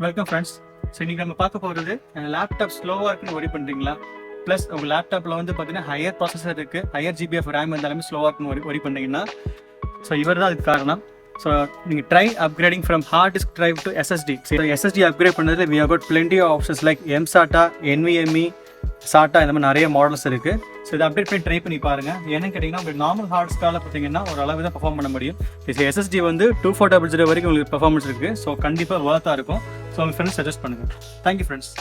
Welcome friends. So இன்றைக்கி நம்ம பார்க்க போகிறது லேப்டாப் ஸ்லோவாக இருக்குன்னு ஒரி பண்ணுறீங்களா? ப்ளஸ் உங்கள் லேப்டாப்பில் வந்து பார்த்தீங்கன்னா ஹையர் ப்ராசஸர் இருக்குது, ஹையர் ஜிபிஎஃப் ரேம் இருந்தாலுமே ஸ்லோவாக இருக்குன்னு ஒரி பண்ணுறீங்கன்னா ஸோ இவர் தான் அதுக்கு காரணம். ஸோ நீங்கள் try upgrading from hard disk drive to SSD. So SSD upgrade பண்ணுறதுல we have got plenty of options like mSATA, NVMe, SATA, இந்த மாதிரி நிறைய மாடல்ஸ் இருக்குது. ஸோ இதை அப்டேட் பண்ணி ட்ரை பண்ணி பாருங்கள். என்னன்னு கேட்டிங்கன்னா உங்களுக்கு நார்மல் ஹார்ட் டிஸ்கால பார்த்தீங்கன்னா ஒரு அளவு தான் பர்ஃபார்ம் பண்ண முடியும். எஸ்எஸ்டி வந்து 2400 வரைக்கும் உங்களுக்கு பர்ஃபார்மன்ஸ் இருக்குது. ஸோ கண்டிப்பாக ஒர்த்தாக இருக்கும். ஸோ உங்கள் ஃப்ரெண்ட்ஸ் சஜஸ்ட் பண்ணுங்கள். Thank you friends.